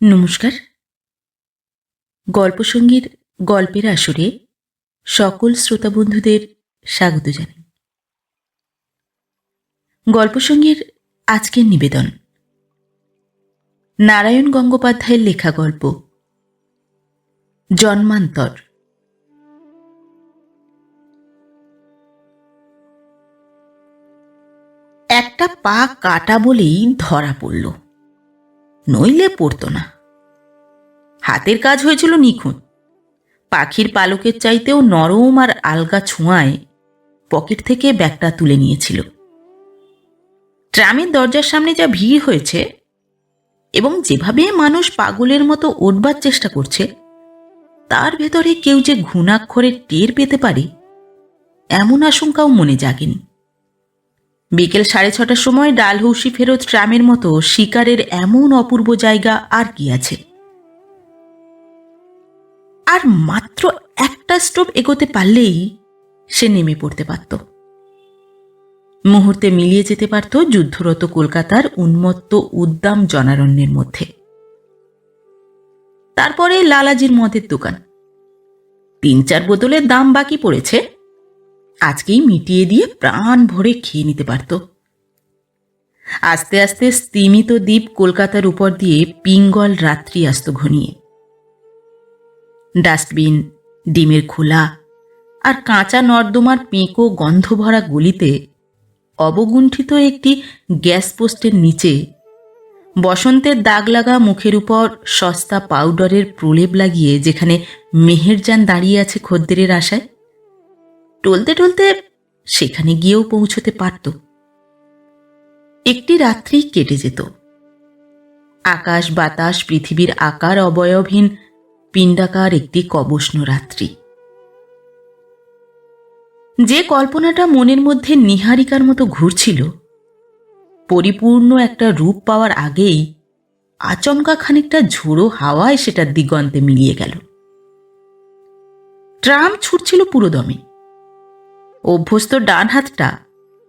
নমস্কার। গল্পসঙ্গীর গল্পের আসরে সকল শ্রোতা বন্ধুদের স্বাগত জানাই। গল্পসঙ্গীর আজকের নিবেদন নারায়ণ গঙ্গোপাধ্যায়ের লেখা গল্প জন্মান্তর। একটা পা কাটা বলেই ধরা পড়ল, নইলে পড়তো না। হাতের কাজ হয়েছিল নিখুঁত। পাখির পালকের চাইতেও নরম আর আলগা ছোঁয়ায় পকেট থেকে ব্যাগটা তুলে নিয়েছিল। ট্রামের দরজার সামনে যা ভিড় হয়েছে এবং যেভাবে মানুষ পাগলের মতো উঠবার চেষ্টা করছে, তার ভেতরে কেউ যে ঘুণাক্ষরে টের পেতে পারে এমন আশঙ্কাও মনে জাগেনি। বিকেল 6:30টার সময় ডালহৌসি ফেরত ট্রামের মতো শিকারের এমন অপূর্ব জায়গা আর কি আছে। আর মাত্র একটা স্টপ এগোতে পারলেই সে নেমে পড়তে পারত। মুহূর্তে মিলিয়ে যেতে পারত যুদ্ধরত কলকাতার উন্মত্ত উদ্দাম জনারণ্যের মধ্যে। তারপরে লালাজির মদের দোকান। 3-4 বোতলের দাম বাকি পড়েছে, আজকেই মিটিয়ে দিয়ে প্রাণ ভরে খেয়ে নিতে পারত। আস্তে আস্তে স্তিমিত দ্বীপ কলকাতার উপর দিয়ে পিঙ্গল রাত্রি আসত ঘনিয়ে। ডাস্টবিন, ডিমের খোলা আর কাঁচা নর্দমার পেঁকো গন্ধ ভরা গলিতে অবগুণ্ঠিত একটি গ্যাস পোস্টের নিচে বসন্তের দাগ লাগা মুখের উপর সস্তা পাউডারের প্রলেপ লাগিয়ে যেখানে মেহেরজান দাঁড়িয়ে আছে খদ্দেরের আশায়, টলতে টলতে সেখানে গিয়েও পৌঁছতে পারত। একটি রাত্রি কেটে যেত। আকাশ বাতাস পৃথিবীর আকার অবয়বহীন পিণ্ডাকার একটি কবষ্ণ রাত্রি। যে কল্পনাটা মনের মধ্যে নীহারিকার মতো ঘুরছিল, পরিপূর্ণ একটা রূপ পাওয়ার আগেই আচমকা খানিকটা ঝোড়ো হাওয়ায় সেটা দিগন্তে মিলিয়ে গেল। ট্রাম ছুটছিল পুরোদমে। অভ্যস্ত ডান হাতটা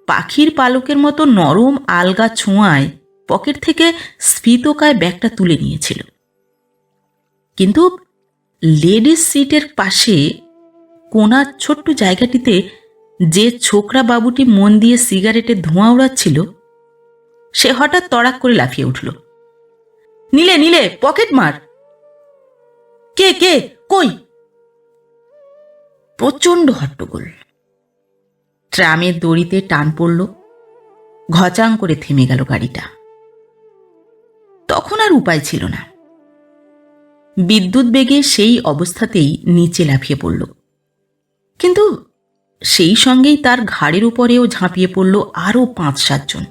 পাখির পালকের মতো নরম আলগা ছোঁয়ায় পকেট থেকে স্ফীতকায় ব্যাগটা তুলে নিয়েছিল। কিন্তু লেডিস সিটের পাশে কোনার ছোট্ট জায়গাটিতে যে ছোকরা বাবুটি মন দিয়ে সিগারেটের ধোঁয়া উড়াচ্ছিল, সে হঠাৎ তড়াক করে লাফিয়ে উঠল। নিলে নিলে পকেট মার। কে কে কই? প্রচণ্ড হট্টগোল। ট্রামের দড়িতে টান পড়ল, ঘচাং করে থেমে গেল গাড়িটা। তখন আর উপায় ছিল না। বিদ্যুৎ বেগে সেই অবস্থাতেই নিচে লাফিয়ে পড়ল, কিন্তু সেই সঙ্গেই তার ঘাড়ের উপরেও ঝাঁপিয়ে পড়ল আরও 5-7 জন।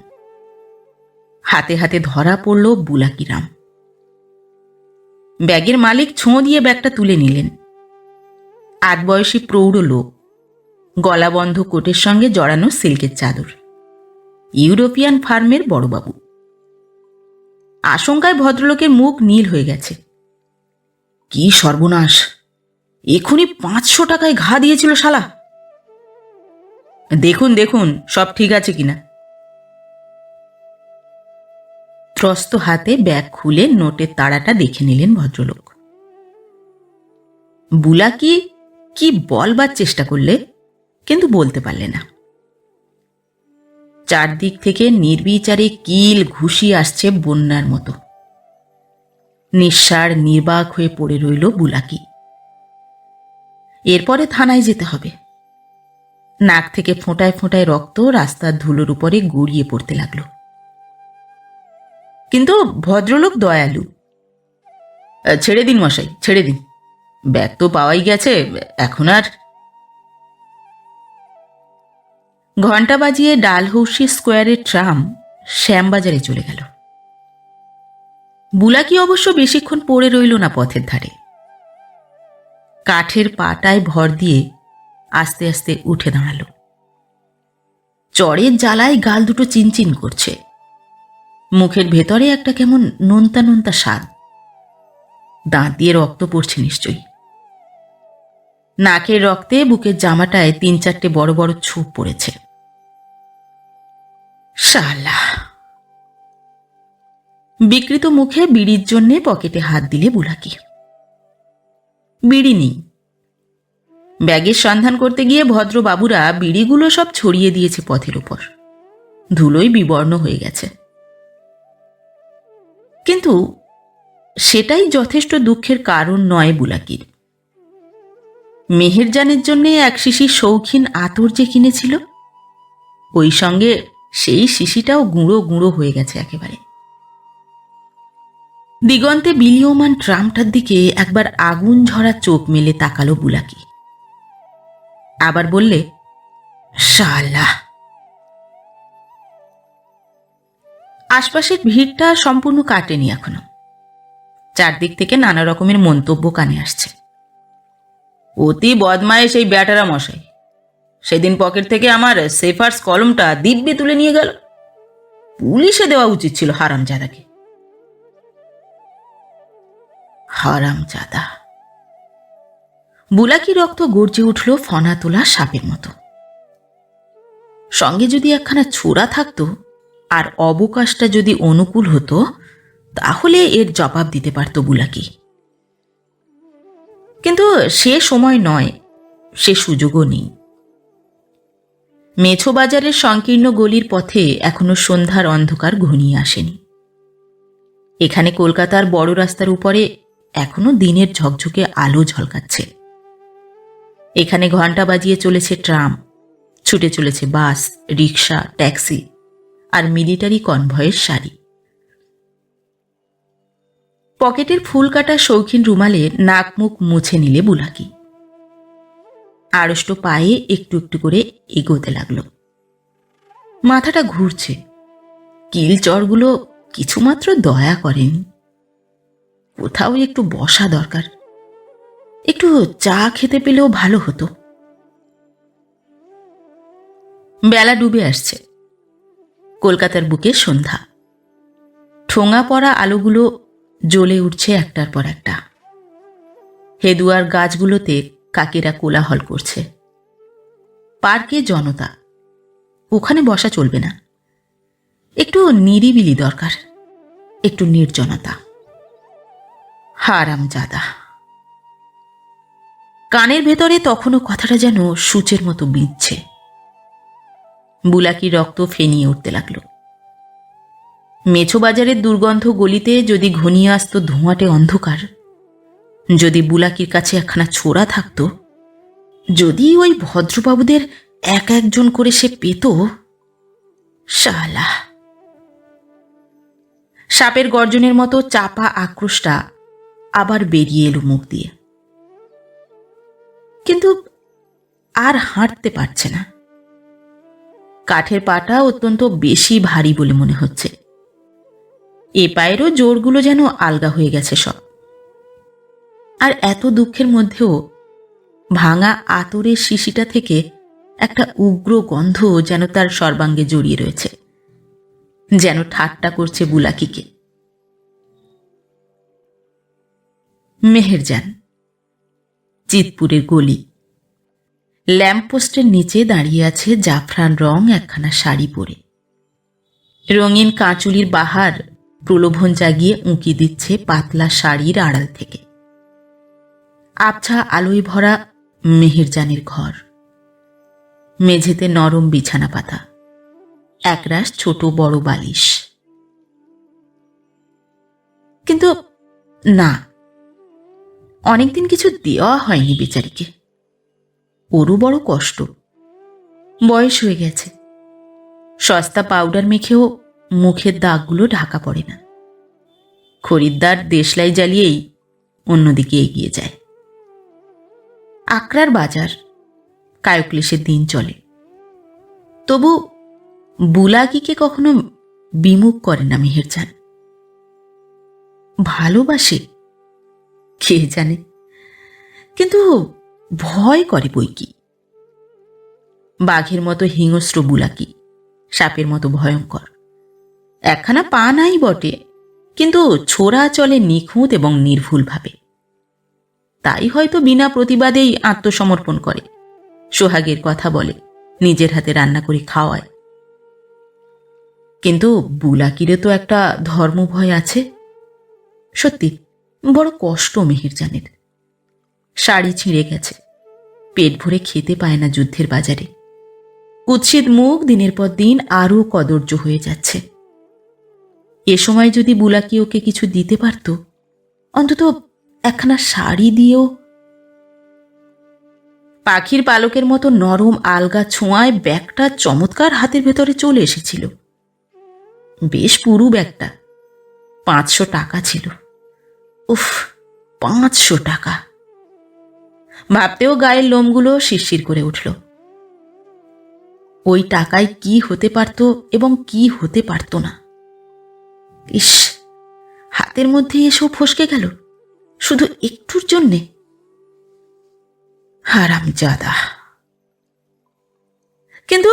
হাতে হাতে ধরা পড়ল বুলাকিরাম। ব্যাগের মালিক ছোঁ দিয়ে ব্যাগটা তুলে নিলেন। 8 বয়সী প্রৌঢ় লোক, গলাবন্ধ কোটের সঙ্গে জড়ানো সিল্কের চাদর, ইউরোপিয়ান ফার্মের বড়বাবু। আশঙ্কায় ভদ্রলোকের মুখ নীল হয়ে গেছে। কি সর্বনাশ! এখনই 500 টাকায় ঘা দিয়েছিল শালা। দেখুন দেখুন সব ঠিক আছে কিনা। ত্রস্ত হাতে ব্যাগ খুলে নোটের তাড়াটা দেখে নিলেন ভদ্রলোক। বুলাকি কি বলবার চেষ্টা করলে, কিন্তু বলতে পারলে না। চারদিক থেকে নির্বিচারে কিল ঘুষি আসছে বন্যার মতো। নিঃসার নির্বাক হয়ে পড়ে রইল বুলাকি। এরপরে থানায় যেতে হবে। নাক থেকে ফোঁটায় ফোঁটায় রক্ত রাস্তার ধুলোর উপরে গড়িয়ে পড়তে লাগল। কিন্তু ভদ্রলোক দয়ালু। ছেড়ে দিন মশাই, ছেড়ে দিন, ব্যাগ তো পাওয়াই গেছে, এখন আর। ঘণ্টা বাজিয়ে ডালহৌসি স্কোয়ারের ট্রাম শ্যামবাজারে চলে গেল। বুলাকি অবশ্য বেশিক্ষণ পড়ে রইল না পথের ধারে। কাঠের পাটায় ভর দিয়ে আস্তে আস্তে উঠে দাঁড়াল। চড়ের জ্বালায় গাল দুটো চিনচিন করছে। মুখের ভেতরে একটা কেমন নোনতা নোনতা স্বাদ। দাঁত দিয়ে রক্ত পড়ছে নিশ্চয়ই। নাকের রক্তে বুকের জামাটায় 3-4টে বড় বড় ছোপ পড়েছে। শালা! বিকৃত মুখে বিড়ির জন্যে পকেটে হাত দিলে বুলাকি। বিড়ি নেই। ব্যাগের সন্ধান করতে গিয়ে ভদ্রবাবুরা বিড়িগুলো সব ছড়িয়ে দিয়েছে পথের উপর, ধুলোয় বিবর্ণ হয়ে গেছে। কিন্তু সেটাই যথেষ্ট দুঃখের কারণ নয় বুলাকির। মেহেরজানের জন্য এক শিশি শৌখিন আতর যে কিনেছিল, ওই সঙ্গে সেই শিশিটাও গুঁড়ো গুঁড়ো হয়ে গেছে একেবারে। দিগন্তে বিলীয়মান ট্রামটার দিকে একবার আগুন ঝরা চোখ মেলে তাকালো বুলাকি। আবার বললে, শালা। আশপাশের ভিড়টা সম্পূর্ণ কাটেনি এখনো। চারদিক থেকে নানা রকমের মন্তব্য কানে আসছে। অতি বদমায়েশ এই ব্যাটারা মশাই, সেদিন পকেট থেকে আমার সেফার্স কলমটা দিব্যি তুলে নিয়ে গেল। পুলিশে দেওয়া উচিত ছিল হারামজাদাকে। হারামজাদা। বুলাকি রক্ত গর্জে উঠল ফনা তোলা সাপের মতো। সঙ্গে যদি একখানা ছোরা থাকতো আর অবকাশটা যদি অনুকূল হতো, তাহলে এর জবাব দিতে পারত বুলাকি। কিন্তু সে সময় নয়, সে সুযোগও নেই। মেছো বাজারের সংকীর্ণ গলির পথে এখনো সন্ধ্যার অন্ধকার ঘনিয়ে আসেনি। এখানে কলকাতার বড় রাস্তার উপরে এখনো দিনের ঝকঝকে আলো ঝলকাচ্ছে। এখানে ঘণ্টা বাজিয়ে চলেছে ট্রাম, ছুটে চলেছে বাস, রিক্সা, ট্যাক্সি আর মিলিটারি কনভয়ের সারি। পকেটের ফুল কাটা শৌখিন রুমালে নাক মুখ মুছে নিলে বুলাকি। আড়ষ্ট পায়ে একটু একটু করে এগোতে লাগলো। মাথাটা ঘুরছে। কিল চড়গুলো কিছুমাত্র দয়া করেন। কোথাও একটু বসা দরকার, একটু চা খেতে পেলেও ভালো হতো। বেলা ডুবে আসছে। কলকাতার বুকে সন্ধ্যা। ঠোঙা পড়া আলোগুলো জ্বলে উঠছে একটার পর একটা। হেদুয়ার গাছগুলোতে কাকেরা কোলাহল করছে। পার্কে জনতা, ওখানে বসা চলবে না। একটু নিরিবিলি দরকার, একটু নির্জনতা। হারামজাদা। কানের ভেতরে তখনও কথাটা যেন সূচের মতো বিঁধছে। বুলাকি রক্ত ফেনিয়ে উঠতে লাগল। মেছো বাজারের দুর্গন্ধ গলিতে যদি ঘনিয়ে আসতো ধোঁয়াটে অন্ধকার, যদি বুলাকির কাছে একখানা ছোরা থাকত, যদি ওই ভদ্রবাবুদের এক একজন করে সে পেত। শালা। সাপের গর্জনের মতো চাপা আক্রোশটা আবার বেরিয়ে এলো মুখ দিয়ে। কিন্তু আর হাঁটতে পারছে না। কাঠের পাটা অত্যন্ত বেশি ভারী বলে মনে হচ্ছে। এ পায়েরও জোরগুলো যেন আলগা হয়ে গেছে সব। আর এত দুঃখের মধ্যেও ভাঙা আতরের শিশিটা থেকে একটা উগ্র গন্ধ যেন তার সর্বাঙ্গে জড়িয়ে রয়েছে, যেন ঠাট্টা করছে বুলাকিকে। মেহেরজান। চিতপুরের গলি। ল্যাম্পপোস্টের নিচে দাঁড়িয়ে আছে জাফরান রং একখানা শাড়ি পরে। রঙিন কাঁচুলির বাহার প্রলোভন জাগিয়ে উঁকি দিচ্ছে পাতলা শাড়ির আড়াল থেকে। আবছা আলোয় ভরা মেহেরজানের ঘর। মেঝেতে নরম বিছানা পাতা, একরাশ ছোট বড় বালিশ। কিন্তু না, অনেকদিন কিছু দেওয়া হয়নি বেচারিকে। ওরও বড় কষ্ট। বয়স হয়ে গেছে। সস্তা পাউডার মেখেও মুখের দাগগুলো ঢাকা পড়ে না। খরিদ্দার দেশলাই জ্বালিয়েই অন্যদিকে এগিয়ে যায়। আকরার বাজার, কায়ক্লেশের দিন চলে। তবু বুলাকিকে কখনো বিমুখ করে না মেহেরজান। ভালোবাসে কে জানে, কিন্তু ভয় করে বই কি। বাঘের মতো হিংস্র বুলাকি, সাপের মতো ভয়ঙ্কর। একখানা পা নাই বটে, কিন্তু ছোড়া চলে নিখুঁত এবং নির্ভুলভাবে। তাই হয়তো বিনা প্রতিবাদেই আত্মসমর্পণ করে, সোহাগের কথা বলে, নিজের হাতে রান্না করে খাওয়ায়। কিন্তু বুলাকিরও তো একটা ধর্মভয় আছে। সত্যি বড় কষ্ট মেহেরজানের। শাড়ি ছিঁড়ে গেছে, পেট ভরে খেতে পায় না যুদ্ধের বাজারে। কুৎসিত মুখ দিনের পর দিন আরও কদর্য হয়ে যাচ্ছে। এ সময় যদি বুলাকি ওকে কিছু দিতে পারত, অন্তত একখানা শাড়ি দিয়েও। পাখির পালকের মতো নরম আলগা ছোঁয়ায় ব্যাগটা চমৎকার হাতের ভেতরে চলে এসেছিল। বেশ পুরু ব্যাগটা, 500 টাকা ছিল। উফ, 500 টাকা! ভাবতেও গায়ের লোমগুলো শিরশির করে উঠল। ওই টাকায় কি হতে পারত এবং কি হতে পারত না। ইস, হাতের মধ্যে এসব ফসকে গেল শুধু একটুর জন্যে। হারামজাদা! কিন্তু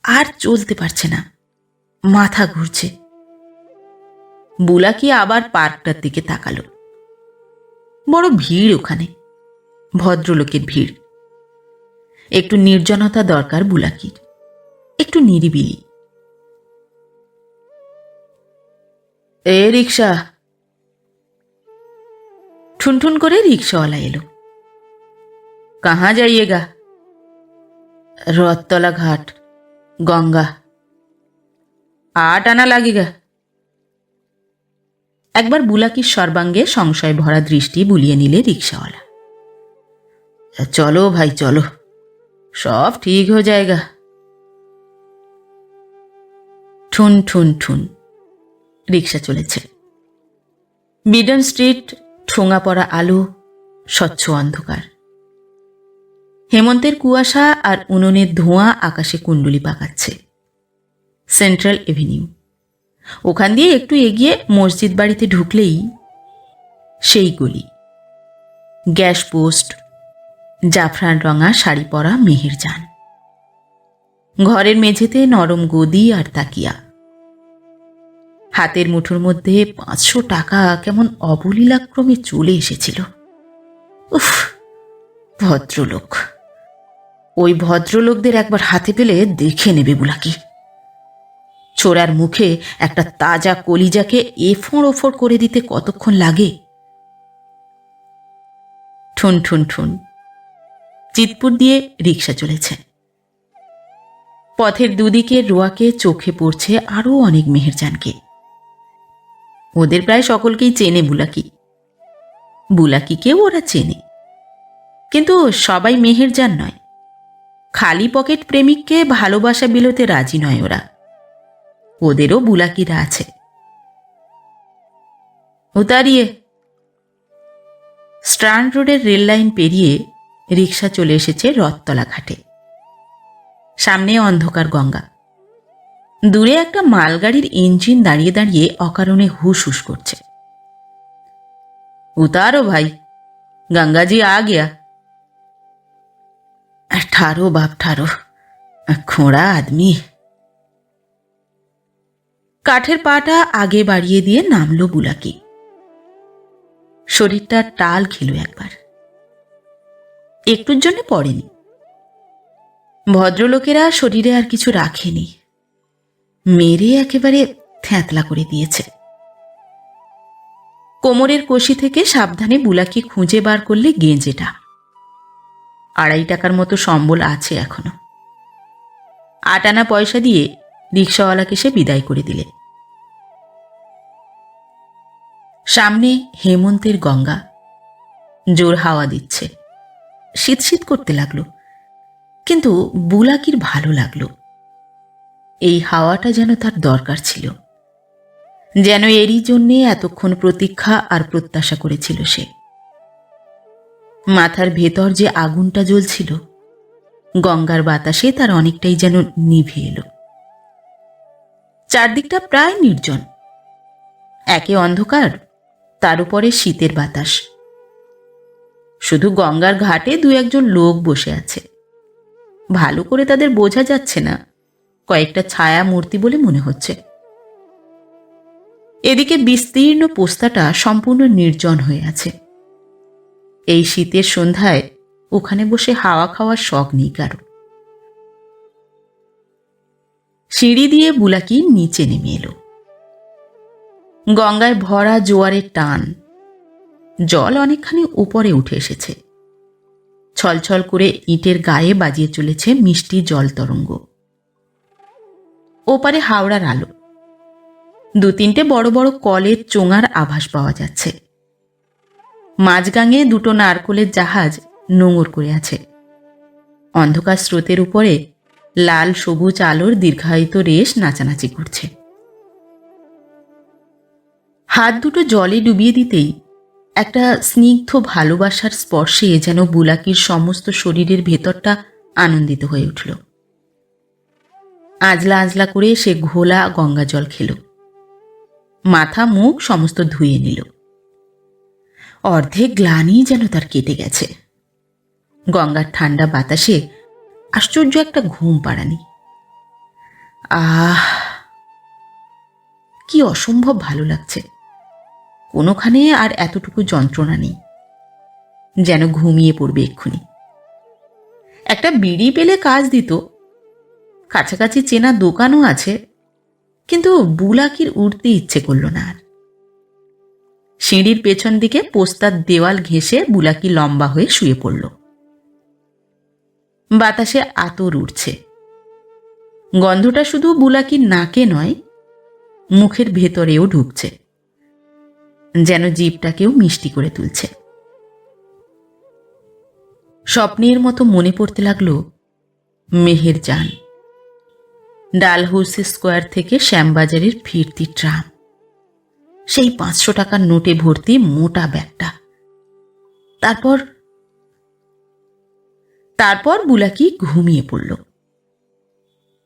আর চলতে পারছে না, মাথা ঘুরছে। বুলাকি আবার পার্কটার দিকে তাকালো। বড় ভিড় ওখানে, ভদ্রলোকের ভিড়। একটু নির্জনতা দরকার বুলাকির, একটু নিরিবিলি। এ রিক্সা! ঠুনঠুন করে রিক্সাওয়ালা এলো। কাহা যাইয়েগা? রথতলা ঘাট, গঙ্গা। 8 আনা লাগেগা। একবার বুলাকির সর্বাঙ্গে সংশয় ভরা দৃষ্টি বুলিয়ে নিলে রিক্সাওয়ালা। চলো ভাই চলো, সব ঠিক হয়ে যায়গা। ঠুন ঠুন ঠুন রিক্সা চলেছে। বিডন স্ট্রিট, ঠোঙা পড়া আলো, স্বচ্ছ অন্ধকার। হেমন্তের কুয়াশা আর উনুনের ধোঁয়া আকাশে কুণ্ডলি পাকাচ্ছে। Central Avenue. ওখান দিয়ে একটু এগিয়ে মসজিদ বাড়িতে ঢুকলেই সেই গলি। গ্যাস পোস্ট, জাফরান রঙা শাড়ি পরা মেহেরজান। ঘরের মেঝেতে নরম গদি আর তাকিয়া। হাতের মুঠোর মধ্যে 500 টাকা কেমন অবলীলাক্রমে চলে এসেছিল। উফ, ভদ্রলোক! ওই ভদ্রলোকদের একবার হাতে পেলে দেখে নেবে বুলাকি। ছোড়ার মুখে একটা তাজা কলিজাকে এফোঁড় ওফোড় করে দিতে কতক্ষণ লাগে। ঠুন ঠুন ঠুন চিতপুর দিয়ে রিক্সা চলেছে। পথের দুদিকে রোয়াকে চোখে পড়ছে আরও অনেক মেহেরজানকে। ওদের প্রায় সকলকেই চেনে বুলাকি। বুলাকিকেও ওরা চেনে, কিন্তু সবাই মেহেরজান নয়। খালি পকেট প্রেমিককে ভালোবাসা বিলোতে রাজি নয় ওরা। ওদেরও বুলাকিরা আছে। উতারিয়ে। স্ট্র্যান্ড রোডের রেল লাইন পেরিয়ে রিক্সা চলে এসেছে রথতলা ঘাটে। সামনে অন্ধকার গঙ্গা। দূরে একটা মালগাড়ির ইঞ্জিন দাঁড়িয়ে দাঁড়িয়ে অকারণে হুস হুস করছে। উতারো ভাই, গঙ্গাজি আ গিয়া। ঠারো বাপ ঠারো, খোঁড়া আদমি। কাঠের পাটা আগে বাড়িয়ে দিয়ে নামলো বুলাকি। শরীরটা টাল খেলো একবার। একটুর জন্য পড়েনি। ভদ্রলোকেরা শরীরে আর কিছু রাখেনি, মেরে একেবারে থ্যাতলা করে দিয়েছে। কোমরের কষি থেকে সাবধানে বুলাকি খুঁজে বার করলে গেঞ্জেটা। 2.5 টাকার মতো সম্বল আছে এখনো। 8 আনা পয়সা দিয়ে রিক্সাওয়ালাকে সে বিদায় করে দিলে। সামনে হেমন্তের গঙ্গা। জোর হাওয়া দিচ্ছে, শীত শীত করতে লাগলো। কিন্তু বুলাকির ভালো লাগলো। এই হাওয়াটা যেন তার দরকার ছিল, যেন এরই জন্যে এতক্ষণ প্রতীক্ষা আর প্রত্যাশা করেছিল সে। মাথার ভেতর যে আগুনটা জ্বলছিল, গঙ্গার বাতাসে তার অনেকটাই যেন নিভে এলো। চারদিকটা প্রায় নির্জন। একে অন্ধকার, তার উপরে শীতের বাতাস। শুধু গঙ্গার ঘাটে 2-1 লোক বসে আছে। ভালো করে তাদের বোঝা যাচ্ছে না, কয়েকটা ছায়া মূর্তি বলে মনে হচ্ছে। এদিকে বিস্তীর্ণ পোস্তাটা সম্পূর্ণ নির্জন হয়ে আছে। এই শীতের সন্ধ্যায় ওখানে বসে হাওয়া খাওয়ার শখ নেই কারো। সিঁড়ি দিয়ে বুলাকি নিচে নেমে এলো। গঙ্গায় ভরা জোয়ারের টান, জল অনেকখানি উপরে উঠে এসেছে। ছলছল করে ইটের গায়ে বাজিয়ে চলেছে মিষ্টি জল তরঙ্গ। ওপারে হাওড়ার আলো, দু তিনটে বড় বড় কলের চোঙার আভাস পাওয়া যাচ্ছে। মাঝগাঙে দুটো নারকোলের জাহাজ নোঙর করে আছে। অন্ধকার স্রোতের উপরে লাল সবুজ আলোর দীর্ঘায়িত রেশ নাচানাচি করছে। হাত দুটো জলে ডুবিয়ে দিতেই একটা স্নিগ্ধ ভালোবাসার স্পর্শে যেন বুলাকির সমস্ত শরীরের ভেতরটা আনন্দিত হয়ে উঠল। আজলা আজলা করে সে ঘোলা গঙ্গা জল খেল, মাথা মুখ সমস্ত ধুয়ে নিল। অর্ধেক গ্লানি যেন তার কেটে গেছে। গঙ্গার ঠান্ডা বাতাসে আশ্চর্য একটা ঘুম পাড়ানি। আহ, কি অসম্ভব ভালো লাগছে। কোনোখানে আর এতটুকু যন্ত্রণা নেই, যেন ঘুমিয়ে পড়বে এক্ষুনি। একটা বিড়ি পেলে কাজ দিত, কাছাকাছি চেনা দোকানও আছে, কিন্তু বুলাকির উঠতে ইচ্ছে করল না আর। সিঁড়ির পেছন দিকে পোস্তার দেওয়াল ঘেঁষে বুলাকি লম্বা হয়ে শুয়ে পড়ল। বাতাসে আতর উঠছে। গন্ধটা শুধু বুলাকির নাকে নয়, মুখের ভেতরেও ঢুকছে, যেন জিভটাকেও মিষ্টি করে তুলছে। স্বপ্নের মতো মনে পড়তে লাগলো মেহেরজান, ডালহৌসি স্কোয়ার থেকে শ্যামবাজারের ফিরতি ট্রাম, সেই 500 টাকার নোটে ভর্তি মোটা ব্যাগটা। তারপর বুলাকি ঘুমিয়ে পড়ল।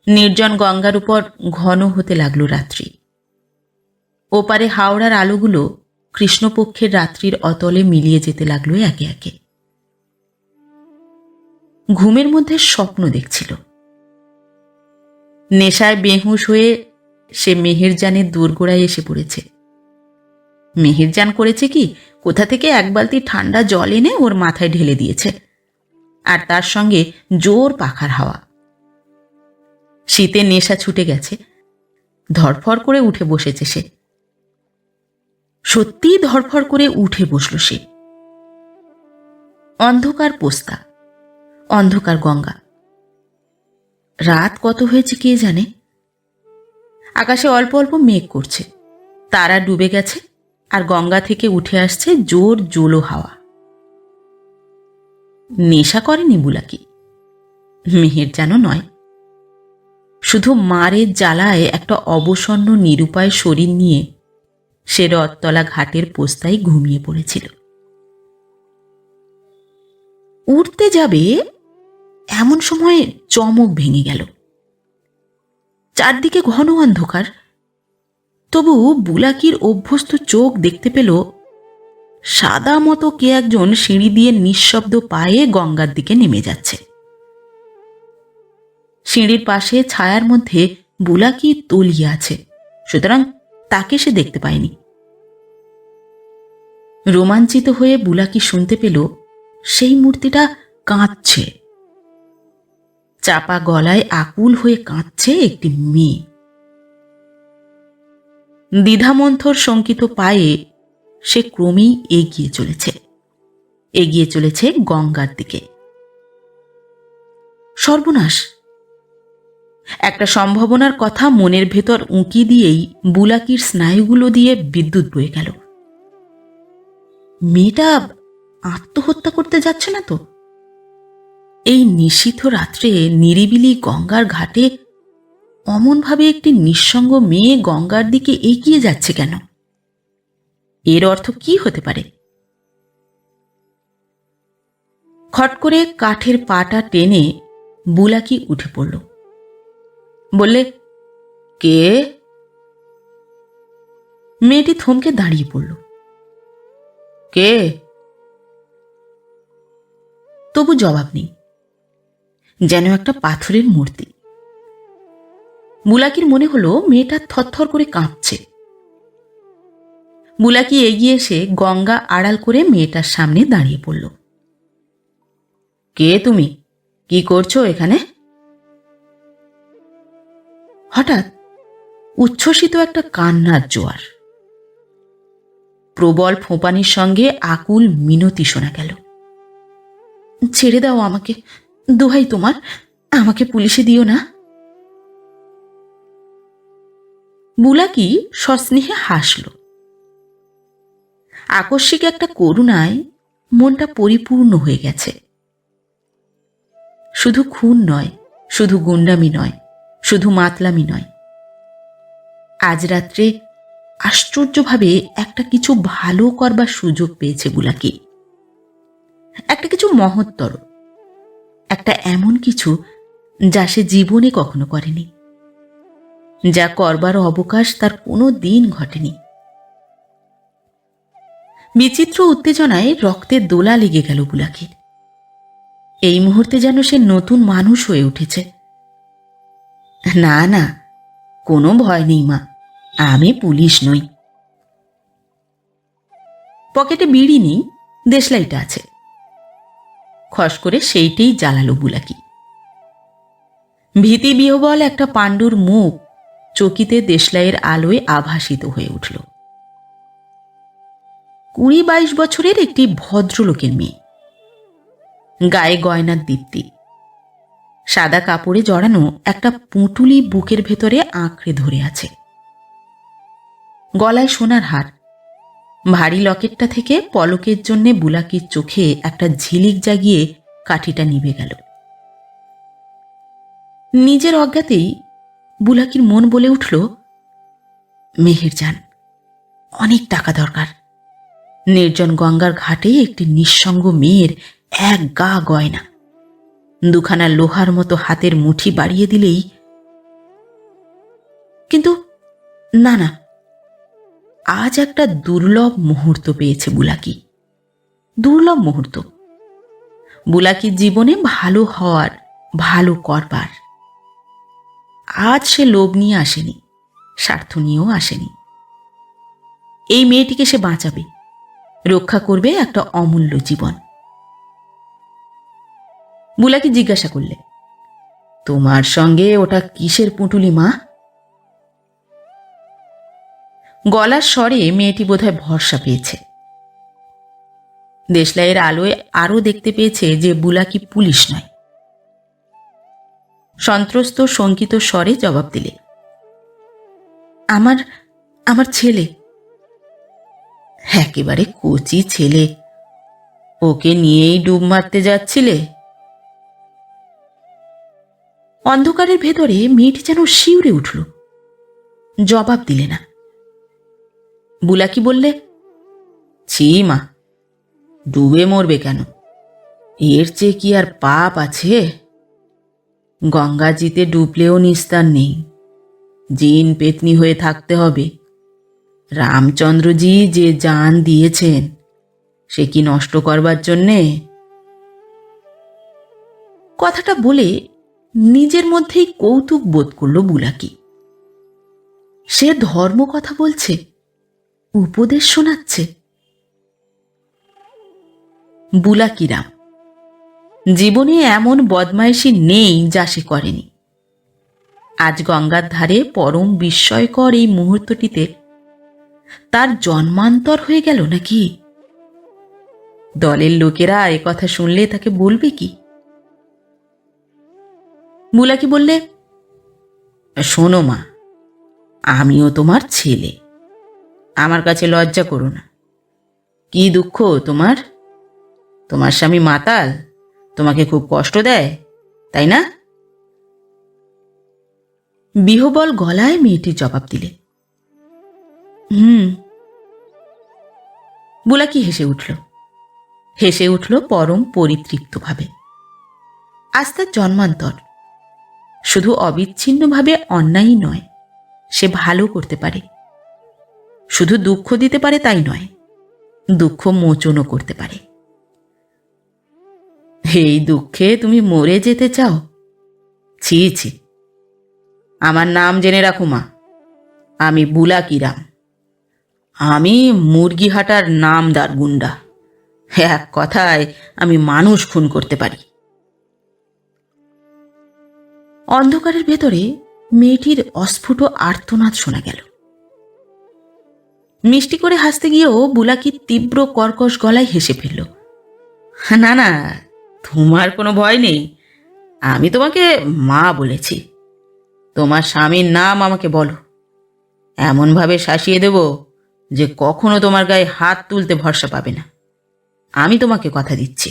নির্জন গঙ্গার উপর ঘন হতে লাগলো রাত্রি। ওপারে হাওড়ার আলোগুলো কৃষ্ণপক্ষের রাত্রির অতলে মিলিয়ে যেতে লাগলো একে একে। ঘুমের মধ্যে স্বপ্ন দেখছিল। নেশায় বেহুঁশ হয়ে সে মেহেরজানের দোরগোড়ায় এসে পড়েছে। মেহেরজান করেছে কি, কোথা থেকে এক বালতি ঠান্ডা জল এনে ওর মাথায় ঢেলে দিয়েছে, আর তার সঙ্গে জোর পাখার হাওয়া। শীতে নেশা ছুটে গেছে, ধরফর করে উঠে বসেছে সে। সত্যিই ধরফর করে উঠে বসল সে। অন্ধকার পোস্তা, অন্ধকার গঙ্গা। রাত কত হয়েছে কে জানে। আকাশে অল্প অল্প মেঘ করছে, তারা ডুবে গেছে, আর গঙ্গা থেকে উঠে আসছে জোর জোলো হাওয়া। নেশা করেনি বুলাকি, মেহেরজানও নয়। শুধু মারের জ্বালায় একটা অবসন্ন নিরুপায় শরীর নিয়ে সে রথতলা ঘাটের পোস্তায় ঘুমিয়ে পড়েছিল। উঠতে যাবে এমন সময় চমক ভেঙে গেল। চারদিকে ঘন অন্ধকার, তবু বুলাকির অভ্যস্ত চোখ দেখতে পেল সাদা মতো কে একজন সিঁড়ি দিয়ে নিঃশব্দ পায়ে গঙ্গার দিকে নেমে যাচ্ছে। সিঁড়ির পাশে ছায়ার মধ্যে বুলাকি তলিয়ে আছে, সুতরাং তাকে সে দেখতে পায়নি। রোমাঞ্চিত হয়ে বুলাকি শুনতে পেল সেই মূর্তিটা কাঁদছে। চাপা গলায় আকুল হয়ে কাঁদছে একটি মেয়ে। দ্বিধামন্থর শঙ্কিত পায়ে সে ক্রমেই এগিয়ে চলেছে গঙ্গার দিকে। সর্বনাশ! একটা সম্ভাবনার কথা মনের ভেতর উঁকি দিয়েই বুলাকির স্নায়ুগুলো দিয়ে বিদ্যুৎ বয়ে গেল। মেয়েটা আত্মহত্যা করতে যাচ্ছে না তো? এই নিশীথ রাত্রে নিরিবিলি গঙ্গার ঘাটে অমনভাবে একটি নিঃসঙ্গ মেয়ে গঙ্গার দিকে এগিয়ে যাচ্ছে কেন? এর অর্থ কি হতে পারে? খট করে কাঠের পাটা টেনে বুলাকি উঠে পড়ল। বললে, কে? মেয়েটি থমকে দাঁড়িয়ে পড়ল। কে? তবু জবাব নেই, যেন একটা পাথরের মূর্তি। বুলাকির মনে হলো মেয়েটা থরথর করে কাঁপছে। বুলাকি এগিয়ে এসে গঙ্গা আড়াল করে মেয়েটার সামনে দাঁড়িয়ে পড়ল। কে তুমি? কি করছো এখানে? হঠাৎ উচ্ছ্বসিত একটা কান্নার জোয়ার, প্রবল ফোঁপানির সঙ্গে আকুল মিনতি শোনা গেল। ছেড়ে দাও আমাকে, দোহাই তোমার, আমাকে পুলিশে দিও না। বুলাকি সস্নেহে হাসল। আকস্মিক একটা করুণায় মনটা পরিপূর্ণ হয়ে গেছে। শুধু খুন নয়, শুধু গুন্ডামি নয়, শুধু মাতলামি নয়, আজ রাত্রে আশ্চর্যভাবে একটা কিছু ভালো করবার সুযোগ পেয়েছে বুলাকি। একটা কিছু মহত্তর, একটা এমন কিছু যা সে জীবনে কখনো করেনি, যা করবার অবকাশ তার কোনো দিন ঘটেনি। বিচিত্র উত্তেজনায় রক্তের দোলা লেগে গেল বুলাকির। এই মুহূর্তে যেন সে নতুন মানুষ হয়ে উঠেছে। না না, কোনো ভয় নেই মা, আমি পুলিশ নই। পকেটে বিড়ি নেই, দেশলাইটা আছে। খস করে সেইটেই জ্বালালো বুলাকি। ভীতিবিহ্বল একটা পাণ্ডুর মুখ চকিতে দেশলাইয়ের আলোয় আভাসিত হয়ে উঠল। 20-22 বছরের একটি ভদ্রলোকের মেয়ে, গায়ে গয়নার দীপ্তি, সাদা কাপড়ে জড়ানো একটা পুঁটুলি বুকের ভেতরে আঁকড়ে ধরে আছে। গলায় সোনার হার, ভারী লকেটটা থেকে পলকের জন্যে বুলাকির চোখে একটা ঝিলিক জাগিয়ে কাঠিটা নিভে গেল। নিজের অজ্ঞাতেই বুলাকির মন বলে উঠল, মেহেরজান, অনেক টাকা দরকার। নির্জন গঙ্গার ঘাটে একটি নিঃসঙ্গ মেয়ের এক গা গয়না, দুখানা লোহার মতো হাতের মুঠি বাড়িয়ে দিলেই। কিন্তু না না, আজ একটা দুর্লভ মুহূর্ত পেয়েছে বুলাকি। দুর্লভ মুহূর্ত, বুলাকির জীবনে ভালো হওয়ার, ভালো করবার। আজ সে লোভ নিয়ে আসেনি, স্বার্থ নিয়েও আসেনি। এই মেয়েটিকে সে বাঁচাবে, রক্ষা করবে একটা অমূল্য জীবন। বুলাকি জিজ্ঞাসা করলে, তোমার সঙ্গে ওটা কিসের পুঁটুলি মা? গলার স্বরে মেয়েটি বোধহয় ভরসা পেয়েছে। দেশলাইয়ের আলোয় আরও দেখতে পেয়েছে যে বুলাকি পুলিশ নয়। সন্ত্রস্ত শঙ্কিত স্বরে জবাব দিলে, আমার আমার ছেলে। একেবারে কচি ছেলে, ওকে নিয়েই ডুব মারতে যাচ্ছিলে? অন্ধকারের ভেতরে মেয়েটি যেন শিউরে উঠল, জবাব দিলে না। বুলাকি বললে, ছি মা, ডুবে মরবে কেন? এর চেয়ে কি আর পাপ আছে? গঙ্গাজিতে ডুবলেও নিস্তার নেই, জিন পেতনি হয়ে থাকতে হবে। রামচন্দ্রজি যে জান দিয়েছেন, সে কি নষ্ট করবার জন্যে? কথাটা বলে নিজের মধ্যেই কৌতুক বোধ করল বুলাকি। সে ধর্ম কথা বলছে, উপদেশ শোনাচ্ছে। বুলাকিরাম, জীবনে এমন বদমাইশি নেই যা সে করেনি। আজ গঙ্গার ধারে পরম বিস্ময়কর এই মুহূর্তটিতে তার জন্মান্তর হয়ে গেল নাকি? দলের লোকেরা এ কথা শুনলে তাকে বলবে কি? বুলাকি বললে, শোনো মা, আমিও তোমার ছেলে, আমার কাছে লজ্জা করো না। কি দুঃখ তোমার? তোমার স্বামী মাতাল, তোমাকে খুব কষ্ট দেয়, তাই না? বিহবল গলায় মেয়েটি জবাব দিলে, বুলাকি হেসে উঠল, হেসে উঠল পরম পরিতৃপ্তভাবে। আজ তার জন্মান্তর। শুধু অবিচ্ছিন্নভাবে অন্যায়ই নয়, সে ভালো করতে পারে। শুধু দুঃখ দিতে পারে তাই নয়, দুঃখ মোচনও করতে পারে। এই দুঃখে তুমি মরে যেতে চাও? ছি ছি, আমার নাম জেনে রাখো মা, আমি বুলাকিরাম। আমি মুরগিহাটার নামদার গুন্ডা। এক কথায় আমি মানুষ খুন করতে পারি। অন্ধকারের ভেতরে মেয়েটির অস্ফুট আর্তনাদ শোনা গেল। মিষ্টি করে হাসতে গিয়েও বুলাকি তীব্র কর্কশ গলায় হেসে ফেলল। না না, তোমার কোনো ভয় নেই। আমি তোমাকে মা বলেছি। তোমার স্বামীর নাম আমাকে বলো। এমনভাবে শাসিয়ে দেব যে কখনো তোমার গায়ে হাত তুলতে ভরসা পাবে না। আমি তোমাকে কথা দিচ্ছি।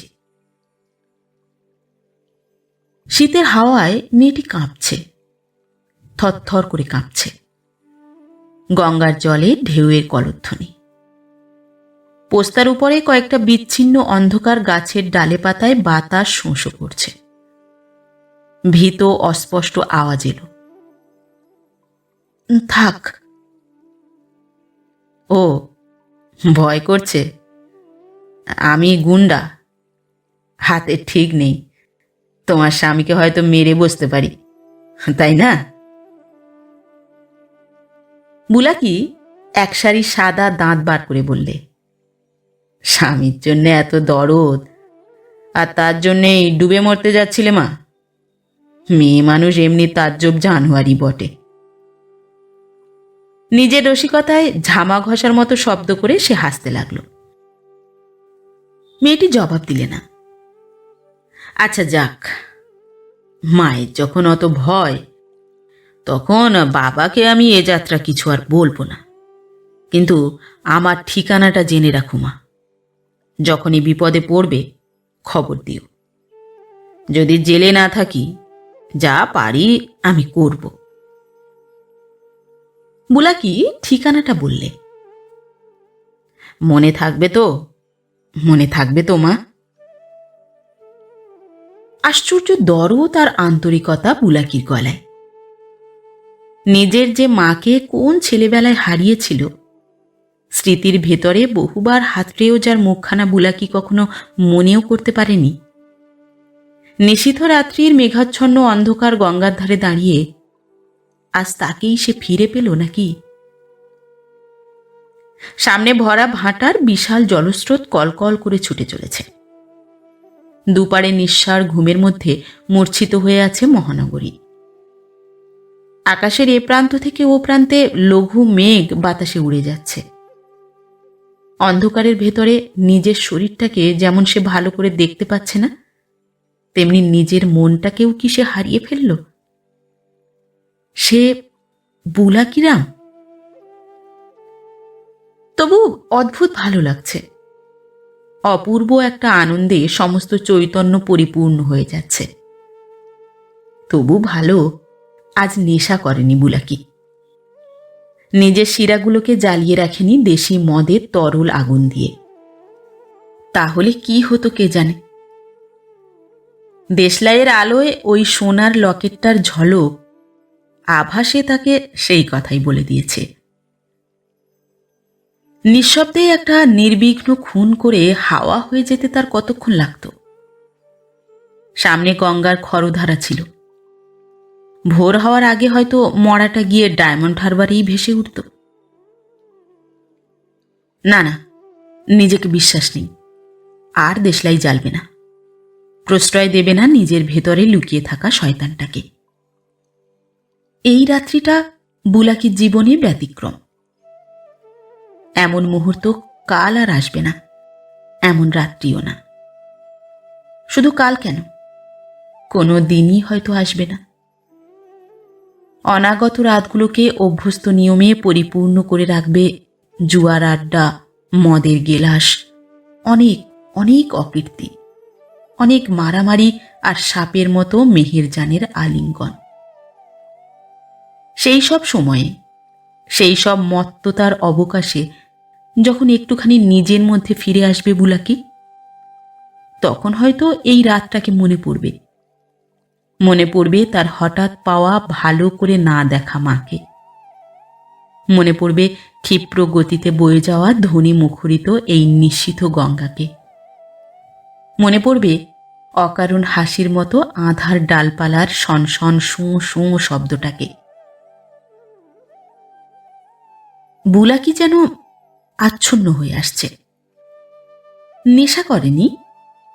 শীতের হাওয়ায় মেয়েটি কাঁপছে, থরথর করে কাঁপছে। গঙ্গার জলে ঢেউয়ের কলধ্বনি। পোস্তার উপরে কয়েকটা বিচ্ছিন্ন অন্ধকার গাছের ডালে পাতায় বাতাস শোঁসো করছে। ভীত অস্পষ্ট আওয়াজ এলো। থাক। ও, ভয় করছে? আমি গুন্ডা, হাতের ঠিক নেই। তোমার স্বামীকে হয়তো মেরে বসতে পারি, তাই না? বুলাকি একসারি সাদা দাঁত বার করে বললে, স্বামীর জন্য এত দরদ, আর তার জন্যেই ডুবে মরতে যাচ্ছিলে মা? মেয়ে মানুষ এমনি তাজ্জব জানোয়ারই বটে। নিজের রসিকতায় ঝামা ঘষার মতো শব্দ করে সে হাসতে লাগলো। মেয়েটি জবাব দিলে না। আচ্ছা যাক, মায়ের যখন অত ভয়, তখন বাবাকে আমি এ যাত্রা কিছু আর বলবো না। কিন্তু আমার ঠিকানাটা জেনে রাখো মা। যখনই বিপদে পড়বে খবর দিও। যদি জেলে না থাকি, যা পারি আমি করব। বুলাকি ঠিকানাটা বললে। মনে থাকবে তো? মনে থাকবে তো মা? আশ্চর্য দরদ আর আন্তরিকতা বুলাকির গলায়। নিজের যে মাকে কোন ছেলেবেলায় হারিয়েছিল, স্মৃতির ভেতরে বহুবার হাতড়েও যার মুখখানা বুলাকি কখনো মনেও করতে পারেনি, নিশীথ রাত্রির মেঘাচ্ছন্ন অন্ধকার গঙ্গার ধারে দাঁড়িয়ে আজ তাকেই সে ফিরে পেল নাকি? সামনে ভরা ভাটার বিশাল জলস্রোত কলকল করে ছুটে চলেছে। দুপারে নিঃসার ঘুমের মধ্যে মূর্ছিত হয়ে আছে মহানগরী। আকাশের এ প্রান্ত থেকে ও প্রান্তে লঘু মেঘ বাতাসে উড়ে যাচ্ছে। অন্ধকারের ভেতরে নিজের শরীরটাকে যেমন সে ভালো করে দেখতে পাচ্ছে না, তেমনি নিজের মনটাকেও কি সে হারিয়ে ফেলল? সে বুলাকিরাম। তবু অদ্ভুত ভালো লাগছে। অপূর্ব একটা আনন্দে সমস্ত চৈতন্য পরিপূর্ণ হয়ে যাচ্ছে। তবু ভালো আজ নেশা করেনি বুলাকি। নিজের শিরাগুলোকে জ্বালিয়ে রাখেনি দেশি মদের তরল আগুন দিয়ে। তাহলে কি হতো কে জানে। দেশলাইয়ের আলোয় ওই সোনার লকেটটার ঝলক আভাসে তাকে সেই কথাই বলে দিয়েছে। নিঃশব্দে একটা নির্বিঘ্ন খুন করে হাওয়া হয়ে যেতে তার কতক্ষণ লাগত। সামনে গঙ্গার খরধারা ছিল। ভোর হওয়ার আগে হয়তো মরাটা গিয়ে ডায়মন্ড হারবারেই ভেসে উঠত। না না, নিজেকে বিশ্বাস নেই। আর দেশলাই জ্বালবে না, প্রশ্রয় দেবে না নিজের ভেতরে লুকিয়ে থাকা শয়তানটাকে। এই রাত্রিটা বুলাকির জীবনে ব্যতিক্রম। এমন মুহূর্ত কাল আর আসবে না, এমন রাত্রিও না। শুধু কাল কেন, কোনো দিনই হয়তো আসবে না। অনাগত রাতগুলোকে অভ্যস্ত নিয়মে পরিপূর্ণ করে রাখবে জুয়ার আড্ডা, মদের গেলাস, অনেক অনেক অকীর্তি, অনেক মারামারি আর সাপের মতো মেহেরজানের আলিঙ্গন। সেই সব সময়ে, সেই সব মত্ততার অবকাশে যখন একটুখানি নিজের মধ্যে ফিরে আসবে বুলাকি, তখন হয়তো এই রাতটাকে মনে পড়বে। মনে পড়বে তার হঠাৎ পাওয়া ভালো করে না দেখা মাকে। মনে পড়বে ক্ষিপ্র গতিতে বয়ে যাওয়া ধ্বনি মুখরিত এই নিঃশীথ গঙ্গাকে। মনে পড়বে অকারণ হাসির মতো আঁধার ডালপালার সনসন শোঁ শোঁ শব্দটাকে। বুলাকি যেন আচ্ছন্ন হয়ে আসছে। নেশা করেনি,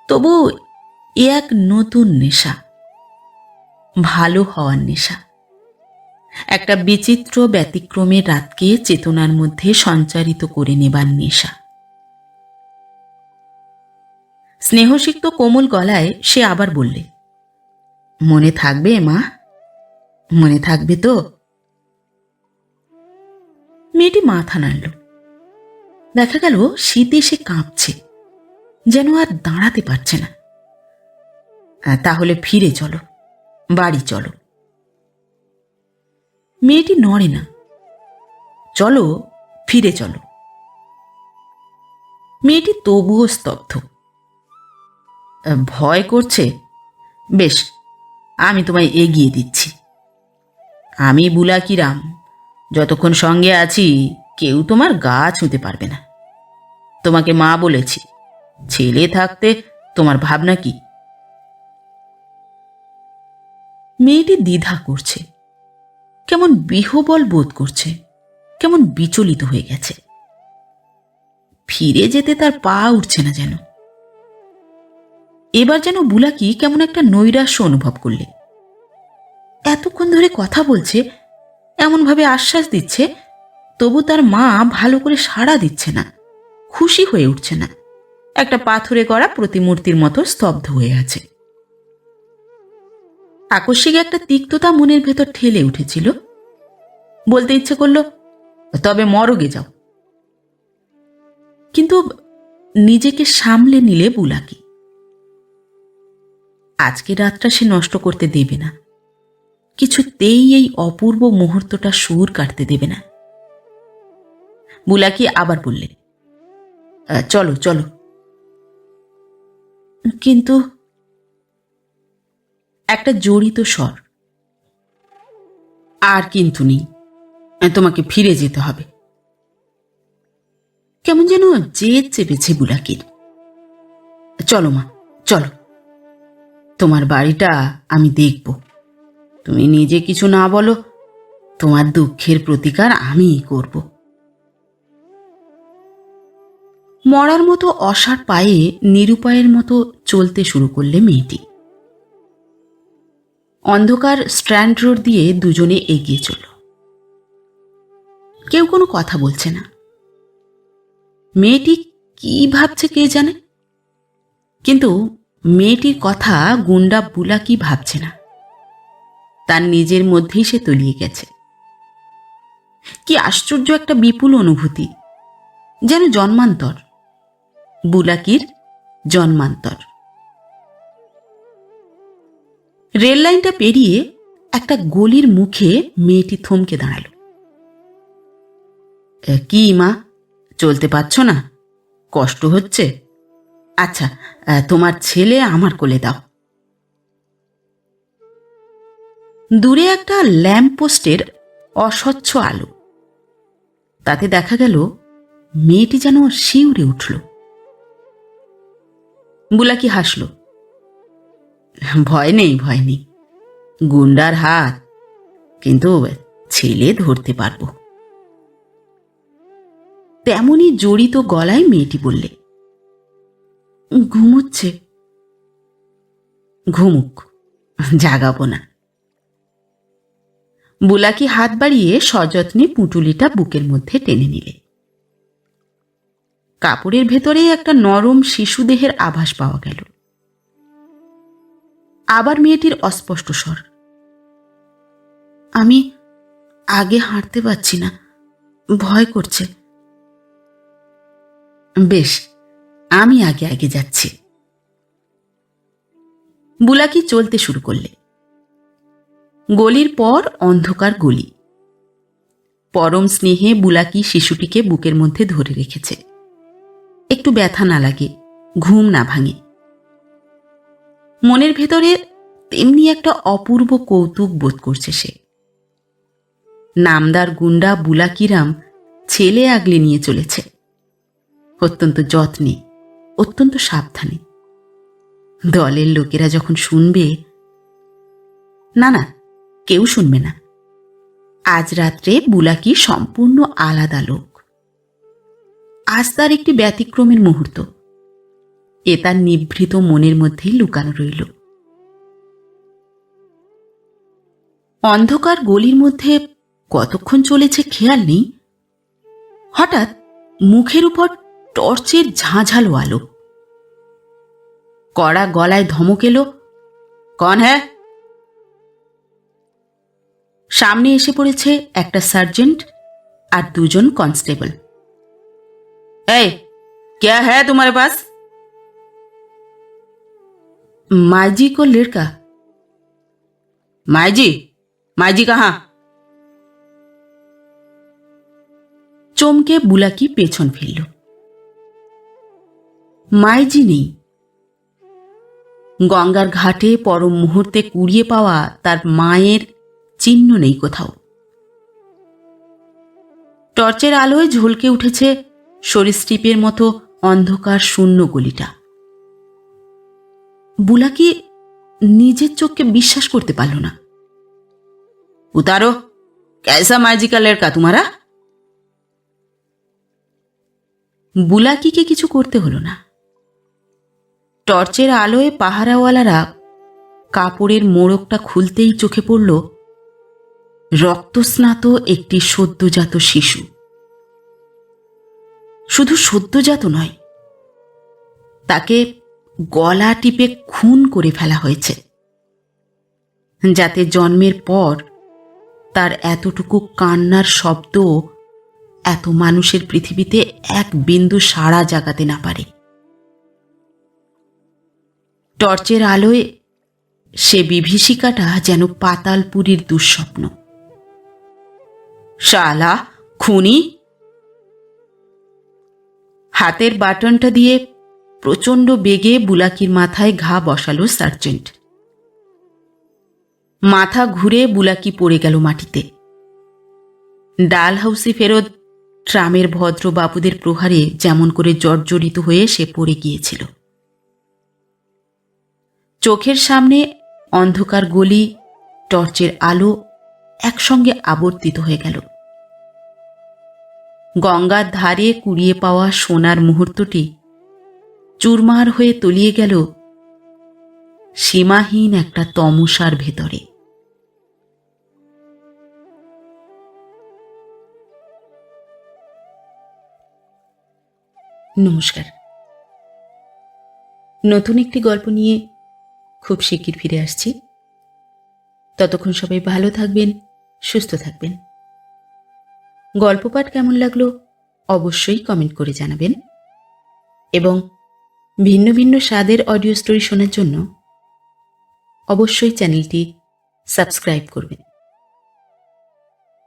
তবু এ এক নতুন নেশা, ভালো হওয়ার নেশা। একটা বিচিত্র ব্যতিক্রমের রাতকে চেতনার মধ্যে সঞ্চারিত করে নেবার নেশা। স্নেহসিক্ত কোমল গলায় সে আবার বললে, মনে থাকবে মা, মনে থাকবে তো? মেয়েটি মাথা নাড়ল। দেখা গেল শীতে সে কাঁপছে, যেন আর দাঁড়াতে পারছে না। তাহলে ফিরে চলো, বাড়ি চলো। মেয়েটি নড়ে না। চলো, ফিরে চলো। মেয়েটি তবুও স্তব্ধ। ভয় করছে? বেশ, আমি তোমায় এগিয়ে দিচ্ছি। আমি বুলাকিরাম, যতক্ষণ সঙ্গে আছি কেউ তোমার গা ছুঁতে পারবে না। তোমাকে মা বলেছি, ছেলে থাকতে তোমার ভাবনা কি? মেয়েটি দ্বিধা করছে, কেমন বিহ্বল বোধ করছে, কেমন বিচলিত হয়ে গেছে। ফিরে যেতে তার পা উঠছে না যেন। এবার যেন বুলাকি কেমন একটা নৈরাশ্য অনুভব করলে। এতক্ষণ ধরে কথা বলছে, এমনভাবে আশ্বাস দিচ্ছে, তবু তার মা ভালো করে সাড়া দিচ্ছে না, খুশি হয়ে উঠছে না। একটা পাথরে গড়া প্রতিমূর্তির মতো স্তব্ধ হয়ে আছে। আকস্মিক একটা তিক্ততা মনের ভেতর ঠেলে উঠেছিল। বলতে ইচ্ছে করলো, তবে মরগে যাও। কিন্তু নিজেকে সামলে নিলে বুলাকি। আজকে রাতটা সে নষ্ট করতে দেবে না, কিছুতেই এই অপূর্ব মুহূর্তটা সুর কাটতে দেবে না। বুলাকি আবার বললে, চলো চলো। কিন্তু একটা জড়িত স্বর, আর কিন্তু নেই, তোমাকে ফিরে যেতে হবে। কেমন যেন জেদ চেপেছে বুলাকির। চলো মা, চলো। তোমার বাড়িটা আমি দেখব। তুমি নিজে কিছু না বলো, তোমার দুঃখের প্রতিকার আমিই করব। মরার মতো অসাড় পায়ে নিরুপায়ের মতো চলতে শুরু করলে মেয়েটি। অন্ধকার স্ট্র্যান্ড রোড দিয়ে দুজনে এগিয়ে চলল। কেউ কোনো কথা বলছে না। মেয়েটি কি ভাবছে কে জানে, কিন্তু মেয়েটির কথা গুন্ডা বুলাকি ভাবছে না। তার নিজের মধ্যেই সে তলিয়ে গেছে। কি আশ্চর্য একটা বিপুল অনুভূতি, যেন জন্মান্তর, বুলাকির জন্মান্তর। রেল লাইনটা পেরিয়ে একটা গলির মুখে মেয়েটি থমকে দাঁড়াল। কি মা, চলতে পারছো না? কষ্ট হচ্ছে? আচ্ছা, তোমার ছেলে আমার কোলে দাও। দূরে একটা ল্যাম্পপোস্টের অস্বচ্ছ আলো, তাতে দেখা গেল মেয়েটি যেন শিউরে উঠল। বুলাকি হাসল। ভয় নেই, ভয় নেই, গুন্ডার হাত, কিন্তু ছেলে ধরতে পারবো। তেমনি জড়িত গলায় মেয়েটি বললে, ঘুমোচ্ছে। ঘুমুক, জাগাবো না। বুলাকি হাত বাড়িয়ে সযত্নে পুঁটুলিটা বুকের মধ্যে টেনে নিলে। কাপড়ের ভেতরে একটা নরম শিশুদেহের আভাস পাওয়া গেল। আবার মেয়েটির অস্পষ্ট স্বর, আমি আগে হাঁটতে পারছি না, ভয় করছে। বেশ, আমি আগে আগে যাচ্ছি। বুলাকি চলতে শুরু করলে। গলির পর অন্ধকার গলি। পরম স্নেহে বুলাকি শিশুটিকে বুকের মধ্যে ধরে রেখেছে। একটু ব্যথা না লাগে, ঘুম না ভাঙে। মনের ভেতরে তেমনি একটা অপূর্ব কৌতুক বোধ করছে সে। নামদার গুন্ডা বুলাকিরাম ছেলে আগলে নিয়ে চলেছে, অত্যন্ত যত্নে, অত্যন্ত সাবধানে। দলের লোকেরা যখন শুনবে, না না, কেউ শুনবে না। আজ রাত্রে বুলাকি সম্পূর্ণ আলাদা লোক। আজ তার একটি ব্যতিক্রমের মুহূর্ত, এ তার নিভৃত মনের মধ্যেই লুকানো রইল। অন্ধকার গলির মধ্যে কতক্ষণ চলেছে খেয়াল নেই। হঠাৎ মুখের উপর টর্চের ঝাঁঝালো আলো। কড়া গলায় ধমক এলো, কন হ্যাঁ? সামনে এসে পড়েছে একটা সার্জেন্ট আর দুজন কনস্টেবল। এই क्या है तुम्हारे पास? माईजी को लड़का। माईजी? माईजी कहाँ? চমকে বুলাকি পেছন ফিরল। মাইজি নেই। গঙ্গার ঘাটে পরম মুহূর্তে কুড়িয়ে পাওয়া তার মায়ের চিহ্ন নেই কোথাও। টর্চের আলোয় ঝলকে উঠেছে সরীসৃপের মতো অন্ধকার শূন্য গলিটা। বুলাকি নিজের চোখকে বিশ্বাস করতে পারল না। উতারো, कैसा माईजी का लड़का तुम्हारा? বুলাকিকে কিছু করতে হলো না। টর্চের আলোয় পাহারাওয়ালারা কাপড়ের মোড়কটা খুলতেই চোখে পড়ল রক্তস্নাত একটি সদ্যজাত শিশু। শুধু সদ্যজাত নয়, তাকে গলা টিপে খুন করে ফেলা হয়েছে, যাতে জন্মের পর তার এতটুকু কান্নার শব্দ এত মানুষের পৃথিবীতে এক বিন্দু সাড়া জাগাতে না পারে। টর্চের আলোয় সে বিভীষিকাটা যেন পাতালপুরীর দুঃস্বপ্ন। শালা খুনি! হাতের বাটনটা দিয়ে প্রচণ্ড বেগে বুলাকির মাথায় ঘা বসালো সার্জেন্ট। মাথা ঘুরে বুলাকি পড়ে গেল মাটিতে। ডালহাউসি ফেরত ট্রামের ভদ্র বাবুদের প্রহারে যেমন করে জর্জরিত হয়ে সে পড়ে গিয়েছিল। চোখের সামনে অন্ধকার গলি, টর্চের আলো একসঙ্গে আবর্তিত হয়ে গেল। গঙ্গার ধারে কুড়িয়ে পাওয়া সোনার মুহূর্তটি চুরমার হয়ে তলিয়ে গেল সীমাহীন একটা তমসার ভেতরে। নমস্কার। নতুন একটি গল্প নিয়ে খুব শিগগির ফিরে আসছি। ততক্ষণ সবাই ভালো থাকবেন, সুস্থ থাকবেন। গল্প পাঠ কেমন লাগলো অবশ্যই কমেন্ট করে জানাবেন এবং ভিন্ন ভিন্ন স্বাদের অডিও স্টোরি শোনার জন্য অবশ্যই চ্যানেলটি সাবস্ক্রাইব করবেন।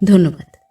ধন্যবাদ।